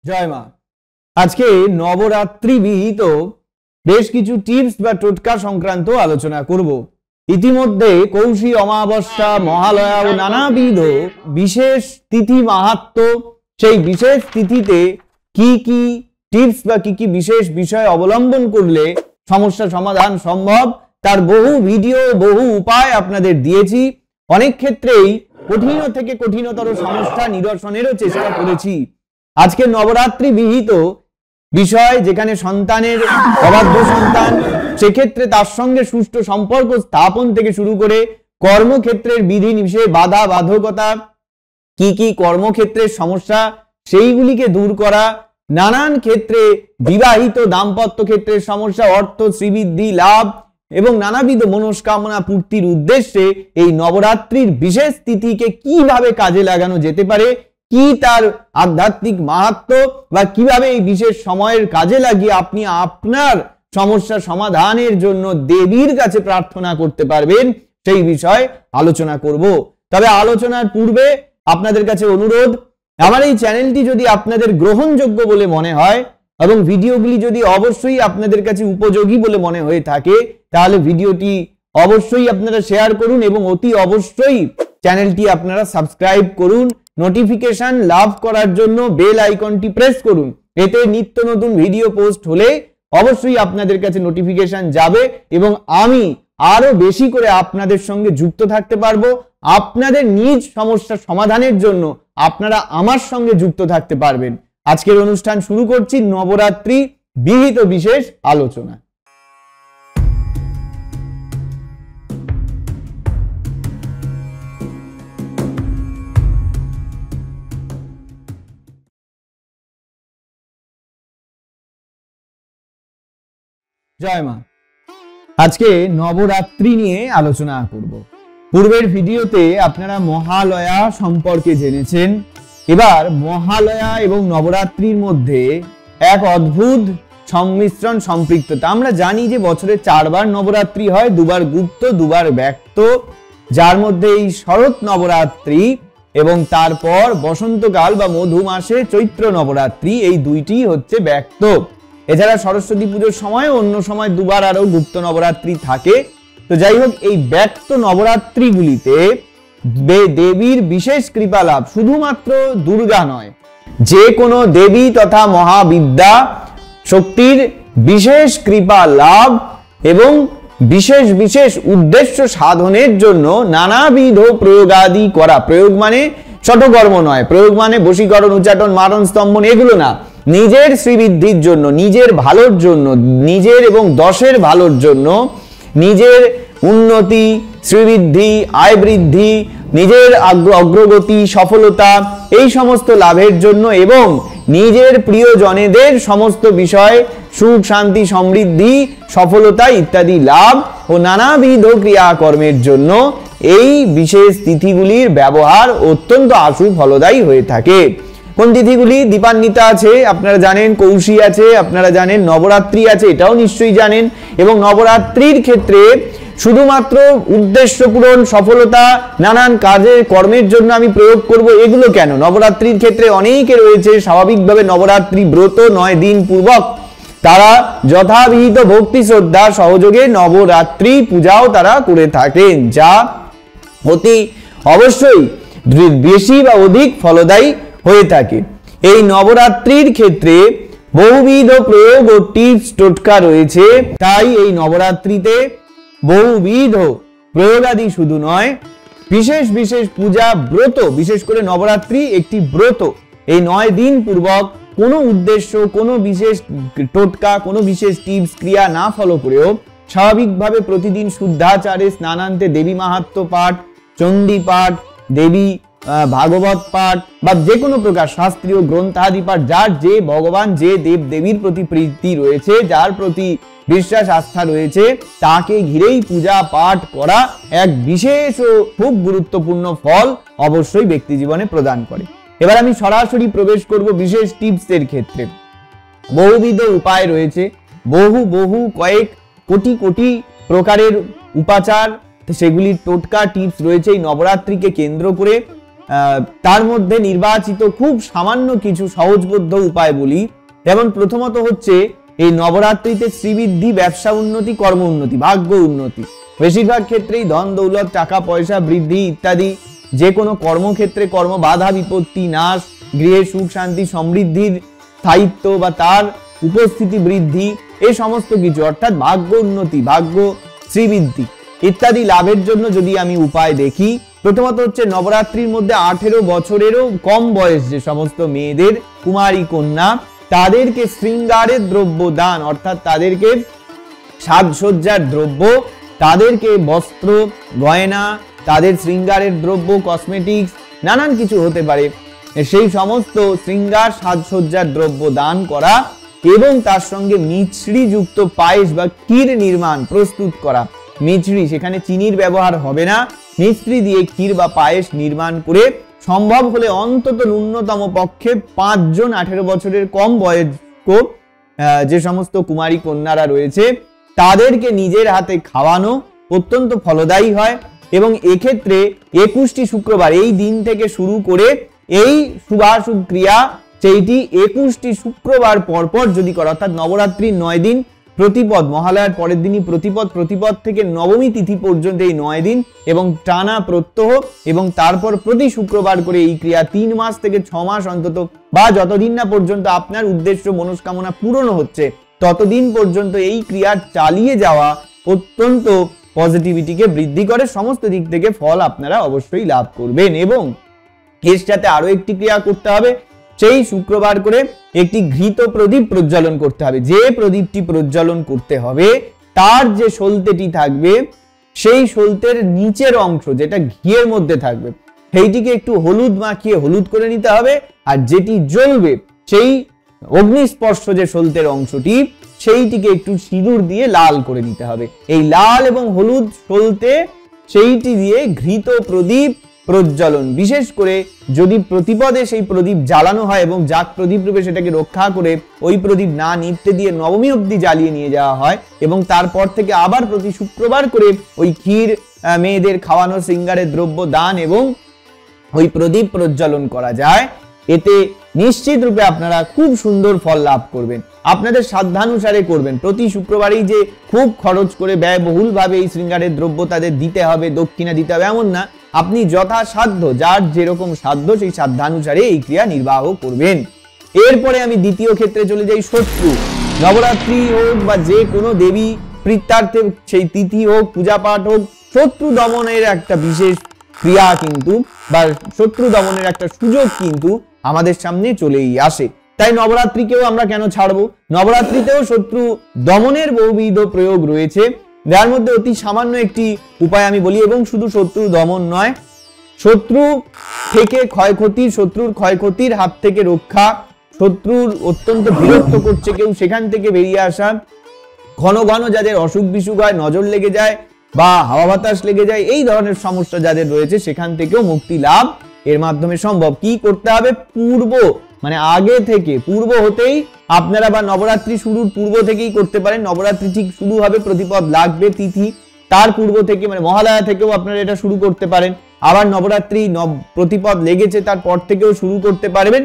জয় মা। আজকে নবরাত্রি বিহিত বেশ কিছু টিপস বা টোটকা সংক্রান্ত আলোচনা করব। ইতিমধ্যে কৌশী অমাবস্যা, মহালয়া ও নানাবিধ বিশেষ তিথি মাহাত্ম্য, সেই বিশেষ তিথিতে কি কি টিপস বা কি কি বিশেষ বিষয় অবলম্বন করলে সমস্যা সমাধান সম্ভব, তার বহু ভিডিও বহু উপায় আপনাদের দিয়েছি। অনেক ক্ষেত্রেই কঠিন থেকে কঠিনতর সমস্যা নিরসনেরও চেষ্টা করেছি। আজকে নবরাত্রি বিহিত বিষয়, যেখানে সন্তানের অবাধ্য সন্তান, সেক্ষেত্রে তার সঙ্গে সুষ্ঠু সম্পর্ক স্থাপন থেকে শুরু করে কর্মক্ষেত্রের বিধি নিষেধ, বাধা বাধকতা, কি কি কর্মক্ষেত্রের সমস্যা সেইগুলিকে দূর করা, নানান ক্ষেত্রে বিবাহিত দাম্পত্য ক্ষেত্রের সমস্যা, অর্থ শ্রীবৃদ্ধি লাভ এবং নানাবিধ মনস্কামনা পূর্তির উদ্দেশ্যে এই নবরাত্রির বিশেষ তিথিকে কিভাবে কাজে লাগানো যেতে পারে, কি তার আধ্যাত্মিক মাহাত্ম্য, বা কিভাবে এই বিশেষ সময়ের কাজে লাগিয়ে আপনি আপনার সমস্যা সমাধানের জন্য দেবীর কাছে প্রার্থনা করতে পারবেন, সেই বিষয় আলোচনা করব। তবে আলোচনার পূর্বে আপনাদের কাছে অনুরোধ, আমার এই চ্যানেলটি যদি আপনাদের গ্রহণযোগ্য বলে মনে হয় এবং ভিডিওগুলি যদি অবশ্যই আপনাদের কাছে উপযোগী বলে মনে হয়ে থাকে, তাহলে ভিডিওটি অবশ্যই আপনারা শেয়ার করুন এবং অতি অবশ্যই চ্যানেলটি আপনারা সাবস্ক্রাইব করুন। নোটিফিকেশন লাভ করার জন্য বেল আইকনটি প্রেস করুন। এতে নিত্য নতুন ভিডিও পোস্ট হলে অবশ্যই আপনাদের কাছে নোটিফিকেশন যাবে এবং আমি আরো বেশি করে আপনাদের সঙ্গে যুক্ত থাকতে পারবো। আপনাদের নিজ সমস্যা সমাধানের জন্য আপনারা আমার সঙ্গে যুক্ত থাকতে পারবেন। আজকের অনুষ্ঠান শুরু করছি নবরাত্রি বিহিত বিশেষ আলোচনা। জয় মা। আজকে নবরাত্রি নিয়ে আলোচনা করব। পূর্বের ভিডিওতে আপনারা মহালয়া সম্পর্কে জেনেছেন। এবার মহালয়া এবং নবরাত্রির মধ্যে এক অদ্ভুত সংমিশ্রণ সম্পৃক্ততা। আমরা জানি যে বছরে 4 বার নবরাত্রি হয়, 2 বার গুপ্ত, 2 বার ব্যক্ত, যার মধ্যে এই শরৎ নবরাত্রি এবং তারপর বসন্তকাল বা মধু মাসে চৈত্র নবরাত্রি, এই দুইটি হচ্ছে ব্যক্ত। এছাড়া সরস্বতী পুজোর সময় অন্য সময় 2 বার আরো গুপ্ত নবরাত্রি থাকে। তো যাই হোক, এই ব্যক্ত নবরাত্রিগুলিতে দেবীর বিশেষ কৃপা লাভ, শুধুমাত্র দুর্গা নয়, যে কোনো দেবী তথা মহাবিদ্যা শক্তির বিশেষ কৃপা লাভ এবং বিশেষ বিশেষ উদ্দেশ্য সাধনের জন্য নানাবিধ প্রয়োগাদি করা। প্রয়োগ মানে ষটকর্ম নয়, প্রয়োগ মানে বশীকরণ, উচ্চাটন, মারণ, স্তম্ভন, এগুলো না। নিজের শ্রীবৃদ্ধির জন্য, নিজের ভালোর জন্য, নিজের এবং দশের ভালোর জন্য, নিজের উন্নতি, শ্রীবৃদ্ধি, আয় বৃদ্ধি, নিজের অগ্রগতি, সফলতা, এই সমস্ত লাভের জন্য এবং নিজের প্রিয়জনেদের সমস্ত বিষয় সুখ, শান্তি, সমৃদ্ধি, সফলতা ইত্যাদি লাভ ও নানাবিধ ক্রিয়াকর্মের জন্য এই বিশেষ তিথিগুলির ব্যবহার অত্যন্ত আশু ফলদায়ী হয়ে থাকে। কোন তিথিগুলি? দীপান্বিতা আছে, আপনারা জানেন, কৌশী আছে, আপনারা জানেন, নবরাত্রি আছে, এটাও নিশ্চয়ই জানেন। এবং নবরাত্রির ক্ষেত্রে শুধুমাত্র উদ্দেশ্য পূরণ, সফলতা, নানান কাজের কর্মের জন্য আমি প্রয়োগ করব, এগুলো কেন? নবরাত্রির ক্ষেত্রে অনেকে রয়েছে স্বাভাবিকভাবে নবরাত্রি ব্রত 9 দিন পূর্বক তারা যথাবিহিত ভক্তি শ্রদ্ধা সহযোগে নবরাত্রি পূজাও তারা করে থাকেন, যা অতি অবশ্যই বেশি বা অধিক ফলদায়ী হয়ে থাকে। এই নবরাত্রির ক্ষেত্রে বহুবিধ প্রয়োগ ও টিপস টোটকা রয়েছে। তাই এই নবরাত্রিতে বহুবিধ প্রয়োগাদি শুধু নয়, বিশেষ বিশেষ পূজা, ব্রত, বিশেষ করে নবরাত্রি একটি ব্রত। এই 9 দিন পূর্বক কোনো উদ্দেশ্য, কোনো বিশেষ টোটকা, কোনো বিশেষ টিপস ক্রিয়া না ফলো করেও স্বাভাবিকভাবে প্রতিদিন শুদ্ধাচারে স্নানান্তে দেবী মাহাত্ম্য পাঠ, চণ্ডী পাঠ, দেবী ভাগবত পাঠ বা যে কোনো প্রকার শাস্ত্রীয় গ্রন্থাদি পাঠ, যার যে ভগবান, যে দেব দেবীর প্রতি প্রীতি রয়েছে, যার প্রতি বিশ্বাস আস্থা রয়েছে, তাকে ঘিরেই পূজা পাঠ করা এক বিশেষ ও খুব গুরুত্বপূর্ণ ফল অবশ্যই ব্যক্তি জীবনে প্রদান করে। এবার আমি সরাসরি প্রবেশ করব বিশেষ টিপসের ক্ষেত্রে। বহুবিধ উপায় রয়েছে, বহু কয়েক কোটি কোটি প্রকারের উপাচার, সেগুলির টোটকা টিপস রয়েছে এই নবরাত্রিকে কেন্দ্র করে। তার মধ্যে নির্বাচিত খুব সামান্য কিছু সহজবোধ্য উপায় বলি। যেমন প্রথমত হচ্ছে এই নবরাত্রিতে শ্রীবৃদ্ধি, ব্যবসা উন্নতি, কর্ম উন্নতি, ভাগ্য উন্নতি। বেশিরভাগ ক্ষেত্রেই ধন দৌলত, টাকা পয়সা বৃদ্ধি ইত্যাদি, যে কোনো কর্মক্ষেত্রে কর্ম বাধা বিপত্তি নাশ, গৃহে সুখ শান্তি সমৃদ্ধির স্থায়িত্ব বা তার উপস্থিতি বৃদ্ধি, এই সমস্ত কিছু অর্থাৎ ভাগ্য উন্নতি, ভাগ্য শ্রীবৃদ্ধি ইত্যাদি লাভের জন্য যদি আমি উপায় দেখি, প্রথমত হচ্ছে নবরাত্রির মধ্যে 18 বছরেরও কম বয়স যে সমস্ত মেয়েদের, কুমারী কন্যা, তাদেরকে শৃঙ্গারের দ্রব্য দান, অর্থাৎ তাদেরকে সাজসজ্জার দ্রব্য, তাদেরকে বস্ত্র গয়না, তাদের শৃঙ্গারের দ্রব্য, কসমেটিক্স নানান কিছু হতে পারে, সেই সমস্ত শৃঙ্গার সাজসজ্জার দ্রব্য দান করা এবং তার সঙ্গে মিছরি যুক্ত পায়েস বা ক্ষীর নির্মাণ প্রস্তুত করা। মিছরি, সেখানে চিনির ব্যবহার হবে না, মিছরি দিয়ে ক্ষীর বা পায়েস নির্মাণ করে সম্ভব হলে অন্তত ন্যূনতম পক্ষে 5 জন 18 বছরের কম বয়স্ক যে সমস্ত কুমারী কন্যারা রয়েছে তাদেরকে নিজের হাতে খাওয়ানো অত্যন্ত ফলদায়ী হয়। এবং এক্ষেত্রে 21টি শুক্রবার এই দিন থেকে শুরু করে এই শুভাশুভ ক্রিয়া সেইটি 21টি শুক্রবার পরপর যদি করা, অর্থাৎ নবরাত্রির 9 দিন প্রতিপদ, মহালয়ার পরের দিনই প্রতিপদ, প্রতিপদ থেকে নবমী তিথি পর্যন্ত এই 9 দিন এবং টানা প্রত্যহ, এবং তারপর প্রতি শুক্রবার করে এই ক্রিয়া 3 মাস থেকে 6 মাস অন্তত, বা যতদিন না পর্যন্ত আপনার উদ্দেশ্য মনস্কামনা পূরণ হচ্ছে ততদিন পর্যন্ত এই ক্রিয়া চালিয়ে যাওয়া অত্যন্ত পজিটিভিটিকে বৃদ্ধি করে, সমস্ত দিক থেকে ফল আপনারা অবশ্যই লাভ করবেন। এবং এর সাথে আরো একটি ক্রিয়া করতে হবে, সেই শুক্রবার করে একটি ঘৃত প্রদীপ প্রজ্বলন করতে হবে। যে প্রদীপটি প্রজ্বলন করতে হবে তার যে সলতেটি থাকবে সেই সলতের নিচের অংশ যেটা ঘিয়ের মধ্যে থাকবে সেইটিকে একটু হলুদ মাখিয়ে হলুদ করে নিতে হবে, আর যেটি জ্বলবে সেই অগ্নিস্পর্শ যে সলতের অংশটি সেইটিকে একটু সিঁদুর দিয়ে লাল করে নিতে হবে। এই লাল এবং হলুদ সলতে সেইটি দিয়ে ঘৃত প্রদীপ প্রজ্বলন, বিশেষ করে যদি প্রতিপদে সেই প্রদীপ জ্বালানো হয় এবং যাক প্রদীপ রূপে সেটাকে রক্ষা করে ওই প্রদীপ না নিভতে দিয়ে নবমী অবধি জ্বালিয়ে নিয়ে যাওয়া হয় এবং তারপর থেকে আবার প্রতি শুক্রবার করে ওই ক্ষীর মেয়েদের খাওয়ানো, শৃঙ্গারের দ্রব্য দান এবং ওই প্রদীপ প্রজ্বলন করা যায়, এতে নিশ্চিত রূপে আপনারা খুব সুন্দর ফল লাভ করবেন। আপনাদের সাধ্যানুসারে করবেন। প্রতি শুক্রবারই যে খুব খরচ করে ব্যয়বহুল ভাবে এই শৃঙ্গারের দ্রব্য তাদের দিতে হবে, দক্ষিণা দিতে হবে এমন না, আপনি যথাসাধ্য যার যেরকম সাধ্য সেই সাধ্যানুসারে এই ক্রিয়া নির্বাহ করবেন। এরপরে আমি দ্বিতীয় ক্ষেত্রে চলে যাই, শত্রু। নবরাত্রি হোক বা যে কোনো দেবী প্রীত্যার্থে সেই তিথি হোক, পূজা পাঠ হোক, শত্রু দমনের একটা বিশেষ ক্রিয়া কিন্তু বা শত্রু দমনের একটা সুযোগ কিন্তু আমাদের সামনে চলেই আসে। তাই নবরাত্রিকেও আমরা কেন ছাড়বো? নবরাত্রিতেও শত্রু দমনের বহুবিধ প্রয়োগ রয়েছে, যার মধ্যে অতি সামান্য একটি উপায় আমি বলি। এবং শুধু শত্রু দমন নয়, শত্রু থেকে ক্ষয়ক্ষতি, শত্রুর ক্ষয়ক্ষতির হাত থেকে রক্ষা, শত্রুর অত্যন্ত বিরক্ত করছে কেউ সেখান থেকে বেরিয়ে আসা, ঘন ঘন যাদের অসুখ বিসুখ হয়, নজর লেগে যায় বা হাওয়া বাতাস লেগে যায়, এই ধরনের সমস্যা যাদের রয়েছে সেখান থেকেও মুক্তি লাভ এর মাধ্যমে সম্ভব। কি করতে হবে? পূর্ব মানে আগে থেকে, পূর্ব হতেই আপনারা বা নবরাত্রি শুরুর পূর্ব থেকেই করতে পারেন। নবরাত্রি ঠিক শুরু হবে, প্রতিপদ লাগবে তিথি, তার পূর্ব থেকে মানে মহালয়া থেকেও আপনারা এটা শুরু করতে পারেন। আবার নবরাত্রি প্রতিপদ লেগেছে তারপর থেকেও শুরু করতে পারবেন,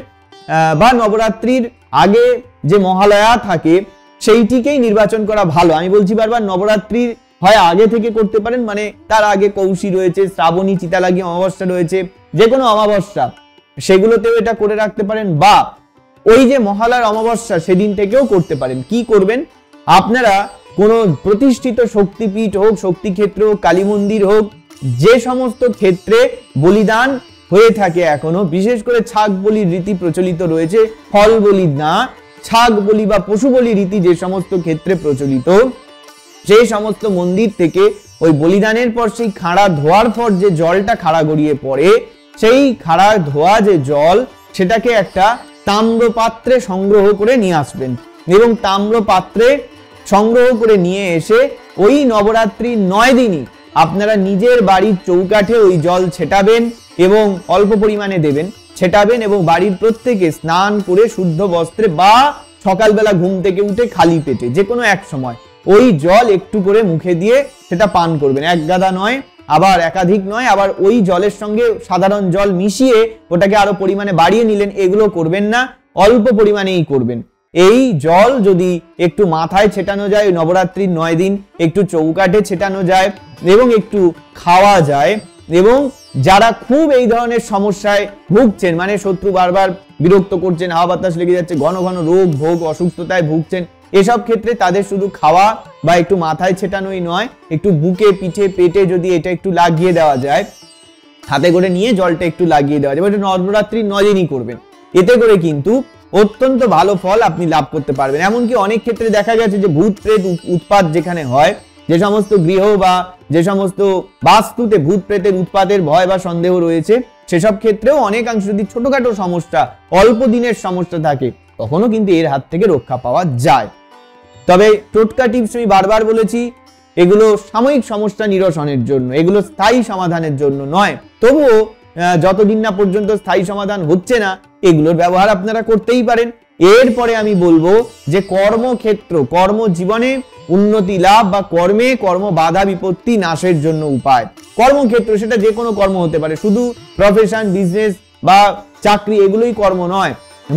বা নবরাত্রির আগে যে মহালয়া থাকে সেইটিকেই নির্বাচন করা ভালো। আমি বলছি বারবার, নবরাত্রির হয় আগে থেকে করতে পারেন, মানে তার আগে কৌশী রয়েছে, শ্রাবণী, চিতালাগী অমাবস্যা রয়েছে, যে কোনো অমাবস্যা সেগুলোতেও এটা করে রাখতে পারেন, বা ওই যে মহালয়ার অমাবস্যা সেদিন থেকেও করতে পারেন। কি করবেন? আপনারা কোনো প্রতিষ্ঠিত শক্তিপীঠ হোক, শক্তিক্ষেত্র হোক, কালী মন্দির হোক, যে সমস্ত ক্ষেত্রে বলিদান হয়ে থাকে এখনো, বিশেষ করে ছাগ বলির রীতি প্রচলিত রয়েছে, ফল বলি না, ছাগ বলি বা পশু বলি রীতি যে সমস্ত ক্ষেত্রে প্রচলিত, সেই সমস্ত মন্দির থেকে ওই বলিদানের পর সেই খাড়া ধোয়ার পর যে জলটা খাড়া গড়িয়ে পড়ে, সেই খাড়া ধোয়া যে জল সেটাকে একটা তাম্র পাত্রে সংগ্রহ করে নিয়ে আসবেন এবং তাম্র পাত্রে সংগ্রহ করে নিয়ে এসে ওই নবরাত্রি 9 দিনই আপনারা নিজের বাড়ির চৌকাঠে ওই জল ছেটাবেন এবং অল্প পরিমাণে দেবেন, ছেটাবেন এবং বাড়ির প্রত্যেকে স্নান করে শুদ্ধ বস্ত্রে বা সকালবেলা ঘুম থেকে উঠে খালি পেটে যে কোনো এক সময় ওই জল একটু করে মুখে দিয়ে সেটা পান করবেন। এক গাদা নয়, আবার একাধিক নয়, আবার ওই জলের সঙ্গে সাধারণ জল মিশিয়ে ওটাকে আরো পরিমাণে বাড়িয়ে নিলেন, এগুলো করবেন না, অল্প পরিমাণেই করবেন। এই জল যদি একটু মাথায় ছেটানো যায় নবরাত্রির 9 দিন, একটু চৌকাঠে ছেটানো যায় এবং একটু খাওয়া যায়, এবং যারা খুব এই ধরনের সমস্যায় ভুগছেন, মানে শত্রু বারবার বিরক্ত করছেন, হাওয়া বাতাস লেগে যাচ্ছে, ঘন ঘন রোগ ভোগ অসুস্থতায় ভুগছেন, এসব ক্ষেত্রে তাদের শুধু খাওয়া বা একটু মাথায় ছেটানোই নয়, একটু বুকে পিঠে পেটে যদি এটা একটু লাগিয়ে দেওয়া যায়, হাতে করে নিয়ে জলটা একটু লাগিয়ে দেওয়া যায়, এটা নবরাত্রির 9 দিনই করবেন। এতে করে কিন্তু অত্যন্ত ভালো ফল আপনি লাভ করতে পারবেন। এমনকি অনেক ক্ষেত্রে দেখা গেছে যে ভূত প্রেত উৎপাত যেখানে হয়, যে সমস্ত গৃহ বা যে সমস্ত বাস্তুতে ভূত প্রেতের উৎপাতের ভয় বা সন্দেহ রয়েছে, সেসব ক্ষেত্রেও অনেকাংশ যদি ছোটখাটো সমস্যা, অল্প দিনের সমস্যা থাকে, তখনও কিন্তু এর হাত থেকে রক্ষা পাওয়া যায়। তবে টোটকা টিপস আমি বারবার বলেছি, এগুলো সাময়িক সমস্যা নিরসনের জন্য, এগুলো স্থায়ী সমাধানের জন্য নয়। তবুও যতদিন না পর্যন্ত স্থায়ী সমাধান হচ্ছে না, এগুলোর ব্যবহার আপনারা করতেই পারেন। এরপরে আমি বলবো যে কর্মক্ষেত্র, কর্মজীবনে উন্নতি লাভ বা কর্ম বাধা বিপত্তি নাশের জন্য উপায়। কর্মক্ষেত্র সেটা যে কোনো কর্ম হতে পারে, শুধু প্রফেশন, বিজনেস বা চাকরি এগুলোই কর্ম নয়।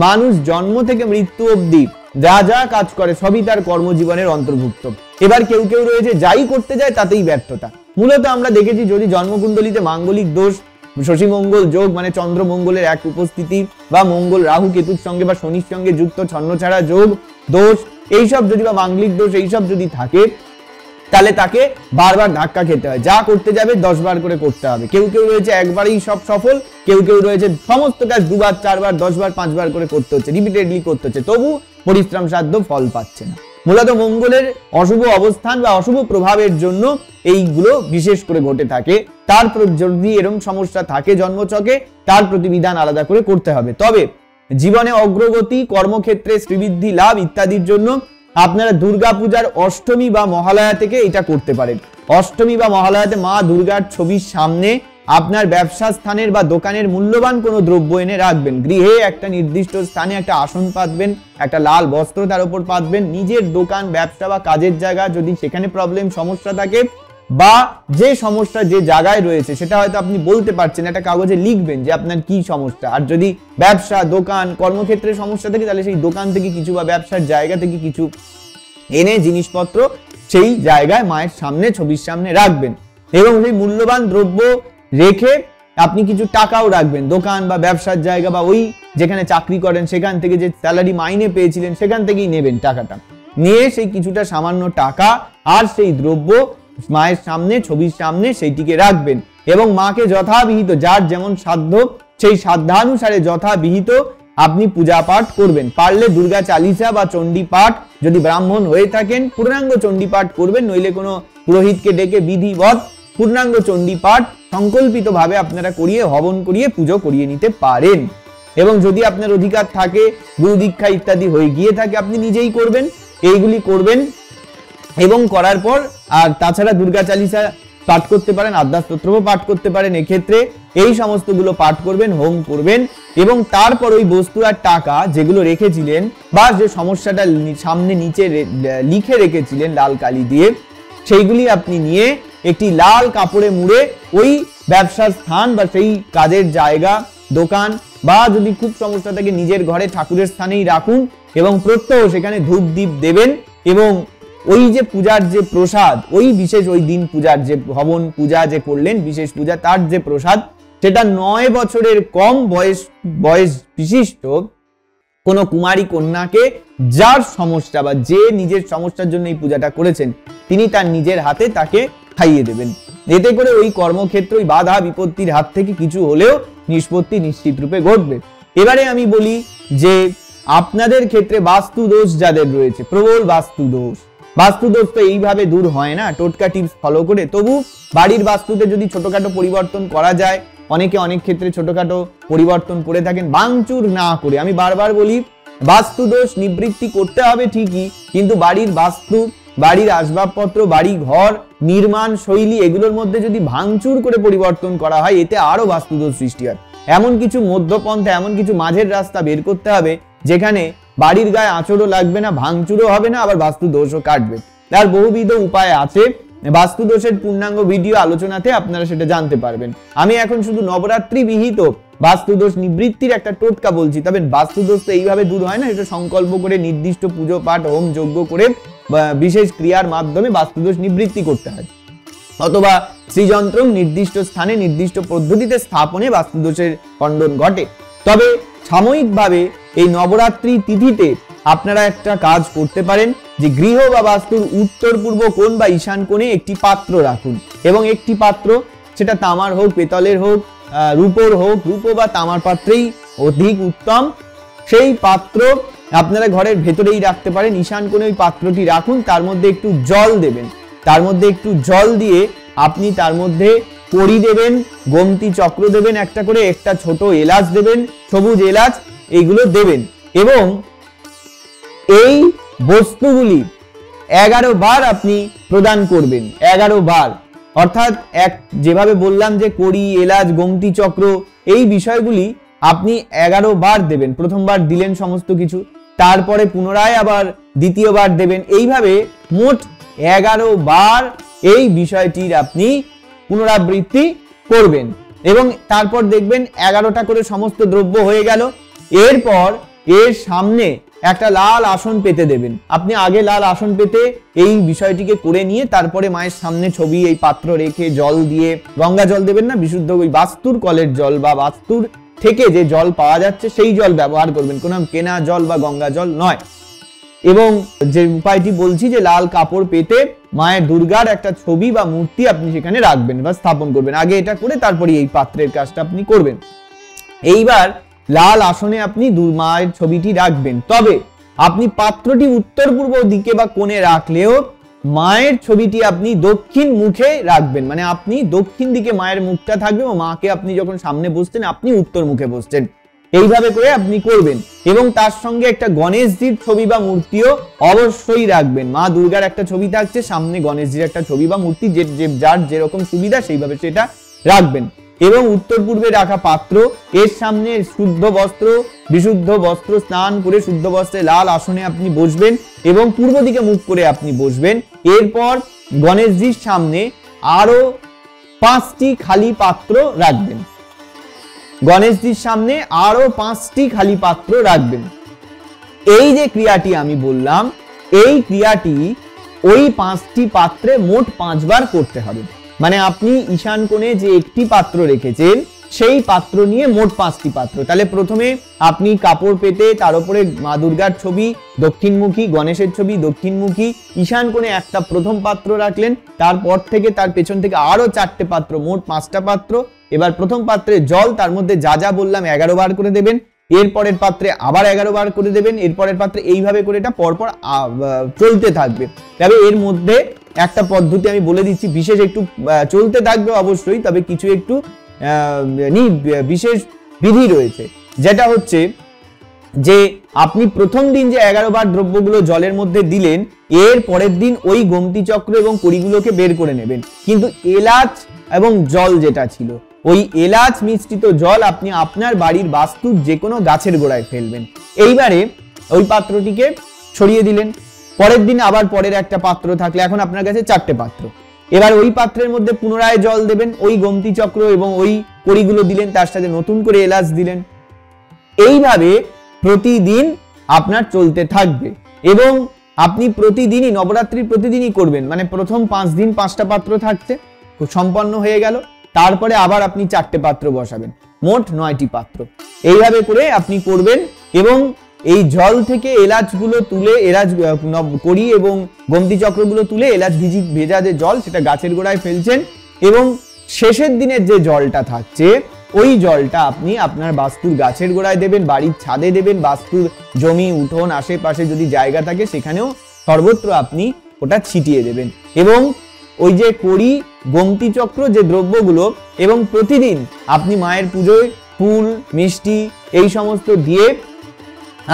মানুষ জন্ম থেকে মৃত্যু অবধি যা যা কাজ করে সবই তার কর্মজীবনের অন্তর্ভুক্ত। এবার কেউ কেউ রয়েছে যাই করতে যায় তাতেই ব্যর্থতা। মূলত আমরা দেখেছি যদি জন্মকুণ্ডলিতে মাঙ্গলিক দোষ, শশী মঙ্গল যোগ মানে চন্দ্র মঙ্গলের এক উপস্থিতি, বা মঙ্গল রাহু কেতুর সঙ্গে বা শনির সঙ্গে যুক্ত ছন্নছাড়া যোগ দোষ, এইসব যদি বা মাঙ্গলিক দোষ এইসব যদি থাকে, তাহলে তাকে বারবার ধাক্কা খেতে হয়। যা করতে যাবে 10 বার করে করতে হবে। কেউ কেউ রয়েছে একবারেই সব সফল, কেউ কেউ রয়েছে সমস্ত কাজ 2 বার 4 বার 10 বার 5 বার করে করতে হচ্ছে, রিপিটেডলি করতে হচ্ছে, তবু পরিশ্রম সাধ্য ফল পাচ্ছে না। মূলত মঙ্গলের অশুভ অবস্থান বা অশুভ প্রভাবের জন্য এইগুলো বিশেষ করে ঘটে থাকে। তারপর যদি এরকম সমস্যা থাকে জন্মচকে, তার প্রতিবিধান আলাদা করে করতে হবে। তবে জীবনে অগ্রগতি, কর্মক্ষেত্রে শ্রীবৃদ্ধি লাভ ইত্যাদির জন্য আপনারা দুর্গাপূজার অষ্টমী বা মহালয়া থেকে এটা করতে পারেন। অষ্টমী বা মহালয়াতে মা দুর্গার ছবির সামনে আপনার ব্যবসা স্থানের বা দোকানের মূল্যবান কোনো দ্রব্য এনে রাখবেন। গৃহে একটা নির্দিষ্ট স্থানে একটা আসন পাতবেন, একটা লাল বস্ত্র তার উপর পাতবেন। নিজের দোকান, ব্যবসা বা কাজের জায়গা যদি সেখানে প্রবলেম সমস্যা থাকে, বা যে সমস্যা যে জায়গায় রয়েছে সেটা হয়তো আপনি বলতে পারছেন, একটা কাগজে লিখবেন যে আপনার কি সমস্যা। আর যদি ব্যবসা, দোকান, কর্মক্ষেত্রে সমস্যা থাকে, তাহলে সেই দোকান থেকে কিছু বা ব্যবসার জায়গা থেকে কিছু এনে জিনিসপত্র সেই জায়গায় মায়ের সামনে, ছবির সামনে রাখবেন। এবং সেই মূল্যবান দ্রব্য রেখে আপনি কিছু টাকাও রাখবেন। দোকান বা ব্যবসার জায়গা বা ওই যেখানে চাকরি করেন সেখান থেকে যে স্যালারি মাইনে পেয়েছিলেন সেখান থেকেই নেবেন টাকাটা, নিয়ে সেই কিছুটা সামান্য টাকা আর সেই দ্রব্য মায়ের সামনে, ছবির সামনে সেইটিকে রাখবেন। এবং মাকে যথাবিহিত, যার যেমন সাধ্য সেই সাধ্যানুসারে যথাবিহিত আপনি পূজা পাঠ করবেন। পারলে দুর্গা চালিসা বা চণ্ডী পাঠ, যদি ব্রাহ্মণ হয়ে থাকেন পূর্ণাঙ্গ চণ্ডী পাঠ করবেন, নইলে কোনো পুরোহিতকে ডেকে বিধিবৎ পূর্ণাঙ্গ চণ্ডী পাঠ সংকল্পিত ভাবে আপনারা করিয়ে, হবন করিয়ে পুজো করিয়ে নিতে পারেন। এবং যদি আপনার অধিকার থাকে, গুরু দীক্ষা ইত্যাদি হয়ে গিয়ে থাকে, আপনি নিজেই করবেন, এইগুলি করবেন। এবং করার পর আর তাছাড়া দুর্গা চালিসা পাঠ করতে পারেন, আদ্যাস্তোত্রও পাঠ করতে পারেন। এক্ষেত্রে এই সমস্তগুলো পাঠ করবেন, হোম করবেন। এবং তারপর ওই বস্তু আর টাকা যেগুলো রেখেছিলেন বা যে সমস্যাটা সামনে নিচে লিখে রেখেছিলেন লাল কালি দিয়ে, সেইগুলি আপনি নিয়ে একটি লাল কাপড়ে মুড়ে ওই ব্যবসার স্থান বা সেই কাজের জায়গা, দোকান বা যদি খুব সমস্যা থাকে নিজের ঘরে ঠাকুরের স্থানেই রাখুন। এবং প্রত্যহ সেখানে ধূপ দ্বীপ দেবেন। এবং ওই যে পূজার যে প্রসাদ, ওই বিশেষ ওই দিন পূজার যে হবন পূজা যে করলেন, বিশেষ পূজা, তার যে প্রসাদ, সেটা 9 বছরের কম বয়স বিশিষ্ট কোনো কুমারী কন্যাকে, যার সমস্যা বা যে নিজের সমস্যার জন্য এই পূজাটা করেছেন, তিনি তার নিজের হাতে তাকে খাইয়ে দেবেন। এতে করে ওই কর্মক্ষেত্র, ওই বাধা বিপত্তির হাত থেকে কিছু হলেও নিষ্পত্তি নিশ্চিত রূপে ঘটবে। এবারে আমি বলি যে আপনাদের ক্ষেত্রে বাস্তু দোষ যাদের রয়েছে, প্রবল বাস্তু দোষ তো এইভাবে দূর হয় না টোটকা টিপস ফলো করে। তবু বাড়ির বাস্তুতে যদি ছোটখাটো পরিবর্তন করা যায়, অনেকে অনেক ক্ষেত্রে ছোটখাটো পরিবর্তন করে থাকেন, ভাঙচুর না করে। আমি বারবার বলি, বাস্তু দোষ নিবৃত্তি করতে হবে ঠিকই, কিন্তু বাড়ির বাস্তু, বাড়ির আসবাবপত্র, বাড়ি ঘর, নির্মাণ শৈলী, এগুলোর মধ্যে যদি ভাঙচুর করে পরিবর্তন করা হয়, এতে আরো বাস্তুদোষ সৃষ্টি হয়। এমন কিছু মধ্যপন্থা, এমন কিছু মাঝের রাস্তা বের করতে হবে, যেখানে বাড়ির গায়ে আঁচড়ও লাগবে না, ভাঙচুরও হবে না, আবার বাস্তু দোষও কাটবে। তার বহুবিধ উপায় আছে। বাস্তুদোষের পূর্ণাঙ্গ ভিডিও আলোচনাতে আপনারা সেটা জানতে পারবেন। আমি এখন শুধু নবরাত্রি বিহিত বাস্তুদোষ নিবৃত্তির একটা টোটকা বলছি। তবে বাস্তুদোষ তো এইভাবে দূর হয় না, এটা সংকল্প করে নির্দিষ্ট পুজো পাঠ হোম যজ্ঞ করে বিশেষ ক্রিয়ার মাধ্যমে বাস্তুদোষ নিবৃত্তি করতে হয়, অথবা শ্রীযন্ত্র নির্দিষ্ট স্থানে নির্দিষ্ট পদ্ধতিতে স্থাপনে বাস্তুদোষের খণ্ডন ঘটে। তবে সাময়িকভাবে এই নবরাত্রি তিথিতে আপনারা একটা কাজ করতে পারেন, যে গৃহ বা বাস্তুর উত্তর পূর্ব কোণ বা ঈশান কোণে একটি পাত্র রাখুন, এবং একটি পাত্র, সেটা তামার হোক, পেতলের হোক, রূপোর হোক, রূপো বা তামার পাত্রেই অধিক উত্তম। সেই পাত্র আপনারা ঘরের ভেতরেই রাখতে পারেন। ঈশান কোণে ওই পাত্রটি রাখুন, তার মধ্যে একটু জল দেবেন, তার মধ্যে একটু জল দিয়ে আপনি তার মধ্যে কড়ি দেবেন, গোমতী চক্র দেবেন একটা করে, একটা ছোট এলাচ দেবেন, সবুজ এলাচ, এইগুলো দেবেন। এবং এই বস্তুগুলি 11 বার আপনি প্রদান করবেন, 11 বার, অর্থাৎ যেভাবে বললাম যে কড়ি, এলাচ, গোমতী চক্র, এই বিষয়গুলি আপনি 11 বার দেবেন। প্রথমবার দিলেন সমস্ত কিছু, তারপরে পুনরায় আবার দ্বিতীয়বার দেবেন, এইভাবে মোট 11 বার এই বিষয়টির আপনি পুনরাবৃত্তি করবেন। এবং তারপর দেখবেন 11টা করে সমস্ত দ্রব্য হয়ে গেল। এরপর এর সামনে একটা লাল আসন পেতে দেবেন। আপনি আগে লাল আসন পেতে এই বিষয়টিকে করে নিয়ে তারপরে মায়ের সামনে ছবি, এই পাত্র রেখে জল দিয়ে, গঙ্গা জল দেবেন না, বিশুদ্ধ ওই বাস্তুর কলের জল বা বাস্তুর থেকে যে জল পাওয়া যাচ্ছে সেই জল ব্যবহার করবেন, কোনো কেনা জল বা গঙ্গা জল নয়। এবং যে উপায়টি বলছি, যে লাল কাপড় পেতে মায়ের দুর্গার একটা ছবি বা মূর্তি আপনি সেখানে রাখবেন বা স্থাপন করবেন। আগে এটা করে তারপরে এই পাত্রের কাজটা আপনি করবেন। এইবার লাল আসনে আপনি মায়ের ছবিটি রাখবেন, তবে আপনি পাত্রটি উত্তর পূর্ব দিকে বা কোণে রাখলেও মায়ের ছবিটি আপনি দক্ষিণ মুখে রাখবেন, মানে আপনি দক্ষিণ দিকে মায়ের মুখটা থাকবে ও মাকে আপনি যখন সামনে বসছেন আপনি উত্তর মুখে বসছেন। এইভাবে করে আপনি করবেন। এবং তার সঙ্গে একটা গণেশজির ছবি বা মূর্তিও অবশ্যই রাখবেন। মা দুর্গার একটা ছবি থাকছে, সামনে গণেশজির একটা ছবি বা মূর্তি, যার যেরকম সুবিধা সেইভাবে সেটা রাখবেন। এবং উত্তর পূর্বে রাখা পাত্র, এর সামনে শুদ্ধ বস্ত্র, বিশুদ্ধ বস্ত্র, স্নান করে শুদ্ধ বস্ত্রে লাল আসনে আপনি বসবেন এবং পূর্ব দিকে মুখ করে আপনি বসবেন। এরপর গণেশজির সামনে আরো 5টি খালি পাত্র রাখবেন। গণেশজির সামনে আরো 5টি খালি পাত্র রাখবেন। এই যে ক্রিয়াটি আমি বললাম, এই ক্রিয়াটি ওই 5টি পাত্রে মোট 5 বার করতে হবে। মানে আপনি ঈশান কোণে যে একটি পাত্র রেখেছেন সেই পাত্র নিয়ে মোট 5টি পাত্র। তাহলে প্রথমে আপনি কাপড় পেতে তার উপরে মা দুর্গার ছবি দক্ষিণমুখী, গণেশের ছবি দক্ষিণমুখী, ঈশান কোণে একটা প্রথম পাত্র রাখলেন, তারপর থেকে তার পেছন থেকে আরো 4টে পাত্র, মোট 5টা পাত্র। এবার প্রথম পাত্রে জল, তার মধ্যে যা যা বললাম 11 বার করে দেবেন, এরপরের পাত্রে আবার 11 বার করে দেবেন, এরপরের পাত্রে এইভাবে করে এটা পরপর চলতে থাকবে। তবে এর মধ্যে একটা পদ্ধতি আমি বলে দিচ্ছি, বিশেষ একটু চলতে থাকবে অবশ্যই, তবে কিছু একটু বিশেষ বিধি রয়েছে, যেটা হচ্ছে যে আপনি প্রথম দিন যে 11 বার দ্রব্যগুলো জলের মধ্যে দিলেন, এর পরের দিন ওই গোমতী চক্র এবং কড়িগুলোকে বের করে নেবেন, কিন্তু এলাচ এবং জল যেটা ছিল, ওই এলাচ মিশ্রিত জল আপনি আপনার বাড়ির বাস্তুর যে কোনো গাছের গোড়ায় ফেলবেন। এইবারে ওই পাত্রটিকে ছড়িয়ে দিলেন। পরের দিন আবার পরের একটা পাত্র থাকলে, এখন আপনার কাছে 4টে পাত্র। এবার ওই পাত্রের মধ্যে পুনরায় জল দেবেন, ওই গোমতী চক্র এবং ওই কড়িগুলো দিলেন, তার সাথে নতুন করে এলাচ দিলেন। এইভাবে প্রতিদিন আপনার চলতে থাকবে এবং আপনি প্রতিদিনই নবরাত্রির প্রতিদিনই করবেন। মানে প্রথম 5 দিন 5টা পাত্র থাকছে, সম্পন্ন হয়ে গেল, তারপরে আবার আপনি 4টে পাত্র বসাবেন, মোট 9টি পাত্র। এইভাবে করে আপনি করবেন এবং এই জল থেকে এলাচগুলো তুলে, এলাচ কড়ি এবং গোমতী চক্রগুলো তুলে এলাচ ভেজা যে জল সেটা গাছের গোড়ায় ফেলছেন এবং শেষের দিনের যে জলটা থাকছে ওই জলটা আপনি আপনার বাস্তুর গাছের গোড়ায় দেবেন, বাড়ির ছাদে দেবেন, বাস্তুর জমি উঠোন আশেপাশে যদি জায়গা থাকে সেখানেও সর্বত্র আপনি ওটা ছিটিয়ে দেবেন। এবং ওই যে কড়ি, গোমতী চক্র যে দ্রব্যগুলো, এবং প্রতিদিন আপনি মায়ের পুজোয় ফুল, মিষ্টি এই সমস্ত দিয়ে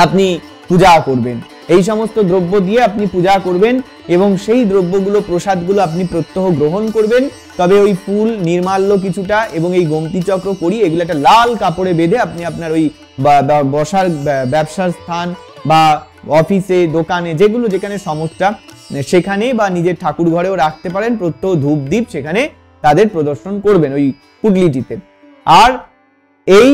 আপনি পূজা করবেন, এই সমস্ত দ্রব্য দিয়ে আপনি পূজা করবেন এবং সেই দ্রব্যগুলো, প্রসাদগুলো আপনি প্রত্যহ গ্রহণ করবেন। তবে ওই ফুল, নির্মাল্য কিছুটা এবং এই গোমতী চক্র করি এগুলো একটা লাল কাপড়ে বেঁধে আপনি আপনার ওই বসার ব্যবসার স্থান বা অফিসে, দোকানে, যেখানে সমস্যা সেখানে বা নিজের ঠাকুর ঘরেও রাখতে পারেন, প্রত্যহ ধূপ দ্বীপ সেখানে তাদের প্রদর্শন করবেন ওই পুটলিটিতে। আর এই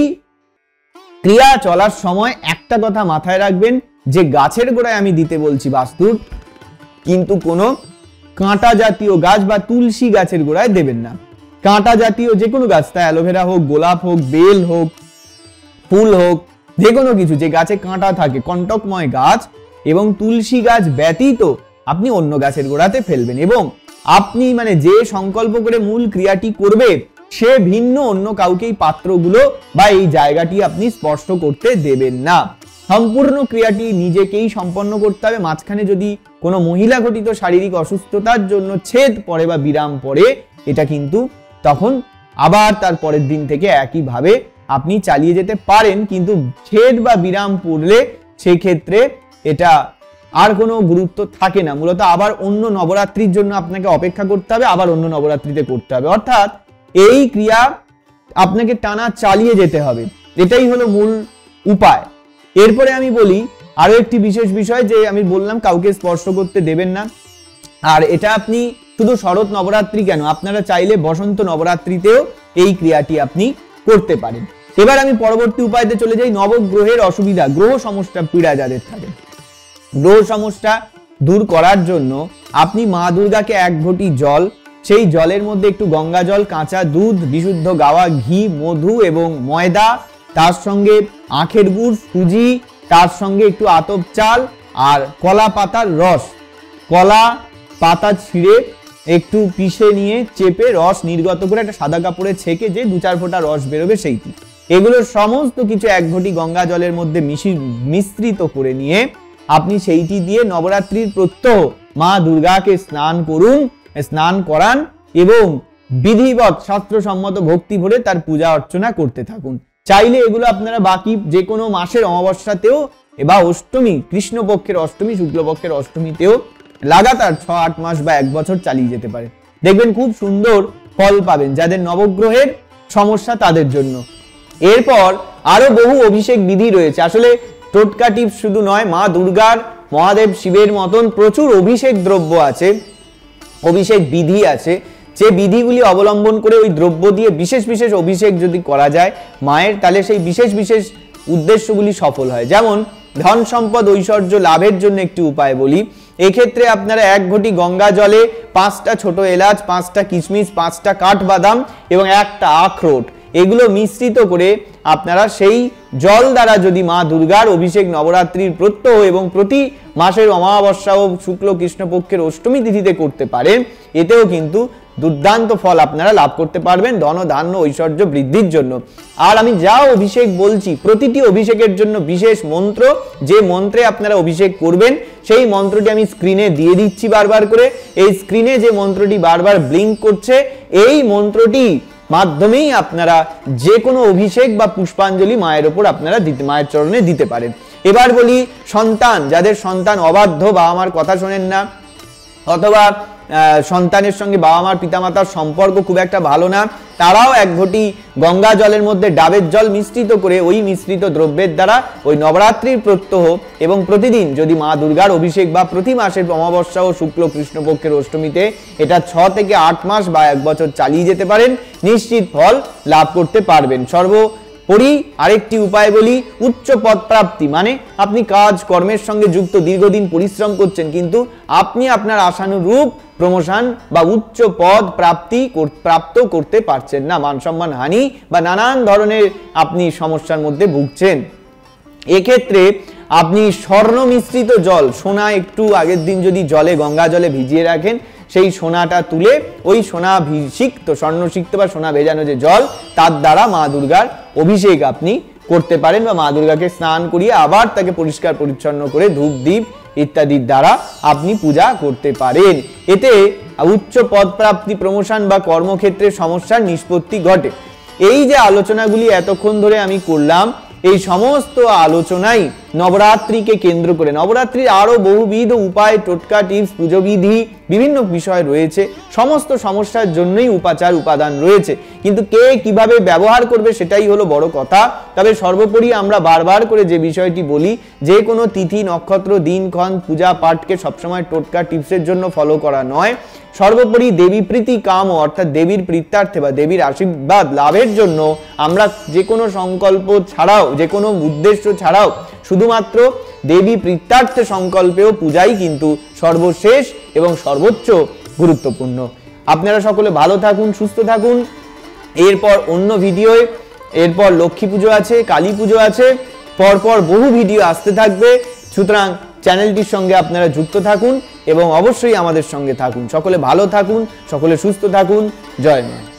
ক্রিয়া চলার সময় একটা কথা মাথায় রাখবেন, যে গাছের গোড়ায় আমি দিতে বলছি বাস্তুর, কিন্তু কোনো কাঁটা জাতীয় গাছ বা তুলসী গাছের গোড়ায় দেবেন না। কাঁটা জাতীয় যে কোনো গাছ, তা অ্যালোভেরা হোক, গোলাপ হোক, বেল হোক, ফুল হোক, যে কোনো কিছু যে গাছে কাঁটা থাকে, কণ্টকময় গাছ এবং তুলসী গাছ ব্যতীত আপনি অন্য গাছের গোড়াতে ফেলবেন। এবং আপনি মানে যে সংকল্প করে মূল ক্রিয়াটি করবে সে ভিন্ন অন্য কাউকে এই পাত্রগুলো বা এই জায়গাটি আপনি স্পর্শ করতে দেবেন না। সম্পূর্ণ ক্রিয়াটি নিজেকেই সম্পন্ন করতে হবে। মাঝখানে যদি কোনো মহিলা ঘটিত শারীরিক অসুস্থতার জন্য ছেদ পড়ে বা বিরাম পড়ে, এটা কিন্তু তখন আবার তার পরের দিন থেকে একইভাবে আপনি চালিয়ে যেতে পারেন, কিন্তু ছেদ বা বিরাম পড়লে সেই ক্ষেত্রে এটা আর কোনো গুরুত্ব থাকে না। মূলত আবার অন্য নবরাত্রির জন্য আপনাকে অপেক্ষা করতে হবে, আবার অন্য নবরাত্রিতে করতে হবে। অর্থাৎ এই ক্রিয়া আপনাকে টানা চালিয়ে যেতে হবে, এটাই হলো মূল উপায়। এরপরে আমি বলি আরো একটি বিশেষ বিষয়, যে আমি বললাম কাউকে স্পর্শ করতে দেবেন না। আর এটা আপনি শুধু শরৎ নবরাত্রি কেন, আপনারা চাইলে বসন্ত নবরাত্রিতেও এই ক্রিয়াটি আপনি করতে পারেন। এবার আমি পরবর্তী উপায়তে চলে যাই। নবগ্রহের অসুবিধা, গ্রহ সমস্যা পীড়া যাদের থাকে, গ্রহ সমস্যা দূর করার জন্য আপনি মা দুর্গাকে এক ঘটি জল, সেই জলের মধ্যে একটু গঙ্গা জল, কাঁচা দুধ, বিশুদ্ধ গাওয়া ঘি, মধু এবং ময়দা, তার সঙ্গে আখের গুড়, সুজি, তার সঙ্গে একটু আতপ চাল আর কলা পাতার রস, কলা পাতা ছিঁড়ে একটু পিষে নিয়ে চেপে রস নির্গত করে একটা সাদা কাপড়ে ছেঁকে যে 2-4 ফোঁটা রস বেরোবে সেইটি, এগুলো সমস্ত কিছু এক ঘটি গঙ্গা জলের মধ্যে মিশ্রিত করে নিয়ে আপনি সেইটি দিয়ে নবরাত্রির প্রত্যহ মা দুর্গাকে স্নান করুন, স্নান করান এবং বিধিবৎ শাস্ত্রসম্মত ভক্তি ভরে তার পূজা অর্চনা করতে থাকুন। চাইলে এগুলো আপনারা বাকি যে কোনো মাসের অমাবস্যাতেও বা অষ্টমী, কৃষ্ণপক্ষের অষ্টমী, শুক্লপক্ষের অষ্টমীতেও লাগাতার 6-8 মাস বা 1 বছর চালিয়ে যেতে পারে, দেখবেন খুব সুন্দর ফল পাবেন যাদের নবগ্রহের সমস্যা তাদের জন্য। এরপর আরো বহু অভিষেক বিধি রয়েছে। আসলে টোটকা টিপস শুধু নয়, মা দুর্গার, মহাদেব শিবের মতন প্রচুর অভিষেক দ্রব্য আছে, অভিষেক বিধি আছে, যে বিধিগুলি অবলম্বন করে ওই দ্রব্য দিয়ে বিশেষ বিশেষ অভিষেক যদি করা যায় মায়ের, তাহলে সেই বিশেষ বিশেষ উদ্দেশ্যগুলি সফল হয়। যেমন ধন সম্পদ ঐশ্বর্য লাভের জন্য একটি উপায় বলি। এক্ষেত্রে আপনারা 1 ঘটি গঙ্গা জলে 5টা ছোট এলাচ, 5টা কিশমিশ, 5টা কাঠবাদাম এবং 1টা আখরোট, এগুলো মিশ্রিত করে আপনারা সেই জল দ্বারা যদি মা দুর্গার অভিষেক নবরাত্রির প্রত্যহ এবং প্রতি মাসের অমাবস্যা ও শুক্ল কৃষ্ণপক্ষের অষ্টমী তিথিতে করতে পারেন, এতেও কিন্তু দুর্দান্ত ফল আপনারা লাভ করতে পারবেন ধন ধান্য ঐশ্বর্য বৃদ্ধির জন্য। আর আমি যা অভিষেক বলছি, প্রতিটি অভিষেকের জন্য বিশেষ মন্ত্র, যে মন্ত্রে আপনারা অভিষেক করবেন সেই মন্ত্রটি আমি স্ক্রিনে দিয়ে দিচ্ছি বারবার করে। এই স্ক্রিনে যে মন্ত্রটি বারবার ব্লিঙ্ক করছে, এই মন্ত্রটি মাধ্যমেই আপনারা যে কোনো অভিষেক বা পুষ্পাঞ্জলি মায়ের ওপর আপনারা মায়ের চরণে দিতে পারেন। এবার বলি সন্তান, যাদের সন্তান অবাধ্য, বাবা মার কথা শোনেন না, অথবা সন্তানের সঙ্গে বাবা মার পিতামাতার সম্পর্ক খুব একটা ভালো না, তারাও 1 ঘটি গঙ্গা জলের মধ্যে ডাবের জল মিশ্রিত করে ওই মিশ্রিত দ্রব্যের দ্বারা ওই নবরাত্রির প্রত্যহ এবং প্রতিদিন যদি মা দুর্গার অভিষেক বা প্রতি মাসের অমাবস্যা ও শুক্ল কৃষ্ণপক্ষের অষ্টমীতে এটা 6 থেকে 8 মাস বা 1 বছর চালিয়ে যেতে পারেন, নিশ্চিত ফল লাভ করতে পারবেন। সর্বোপরি আরেকটি উপায় বলি, উচ্চ পদ প্রাপ্তি, মানে আপনি কাজ কর্মের সঙ্গে যুক্ত, দীর্ঘদিন পরিশ্রম করছেন কিন্তু আপনি আপনার আশানুরূপ প্রমোশন বা উচ্চ পদ প্রাপ্ত করতে পারছেন না, মান সম্মান হানি বা নানান ধরনের আপনি সমস্যার মধ্যে ভুগছেন। এক্ষেত্রে আপনি স্বর্ণ মিশ্রিত জল, সোনা একটু আগের দিন যদি জলে গঙ্গা জলে ভিজিয়ে রাখেন, সেই সোনাটা তুলে ওই সোনা সিক্ত, স্বর্ণসিক্ত বা সোনা ভেজানো যে জল, তার দ্বারা মা দুর্গার অভিষেক আপনি করতে পারেন বা মা দুর্গাকে স্নান করিয়ে আবার তাকে পরিষ্কার পরিচ্ছন্ন করে ধূপ দ্বীপ ইত্যাদির দ্বারা আপনি পূজা করতে পারেন। এতে উচ্চ পদ প্রাপ্তি, প্রমোশন বা কর্মক্ষেত্রে সমস্যার নিষ্পত্তি ঘটে। এই যে আলোচনাগুলি এতক্ষণ ধরে আমি করলাম, এই সমস্ত আলোচনাই নবরাত্রিকে কেন্দ্র করে। নবরাত্রির আরো বহুবিধ উপায়, টোটকা, টিপস, পুজো বিধি, বিভিন্ন বিষয় রয়েছে। সমস্ত সমস্যার জন্যই উপাচার উপাদান রয়েছে, কিন্তু কে কিভাবে ব্যবহার করবে সেটাই হলো বড় কথা। তবে সর্বোপরি আমরা বারবার করে যে বিষয়টি বলি, যে কোনো তিথি, নক্ষত্র, দিনক্ষণ, পূজা পাঠকে সবসময় টোটকা টিপসের জন্য ফলো করা নয়। সর্বোপরি দেবী প্রীতি কাম, অর্থাৎ দেবীর প্রীত্যার্থে বা দেবীর আশীর্বাদ লাভের জন্য আমরা যে কোনো সংকল্প ছাড়াও, যে কোনো উদ্দেশ্য ছাড়াও শুধুমাত্র দেবী প্রীত্যার্থে সংকল্পেও পূজাই কিন্তু সর্বশেষ এবং সর্বোচ্চ গুরুত্বপূর্ণ। আপনারা সকলে ভালো থাকুন, সুস্থ থাকুন। এরপর অন্য ভিডিওয়ে, এরপর লক্ষ্মী পুজো আছে, কালী পুজো আছে, পরপর বহু ভিডিও আসতে থাকবে। সুতরাং চ্যানেলটির সঙ্গে আপনারা যুক্ত থাকুন এবং অবশ্যই আমাদের সঙ্গে থাকুন। সকলে ভালো থাকুন, সকলে সুস্থ থাকুন। জয় মা।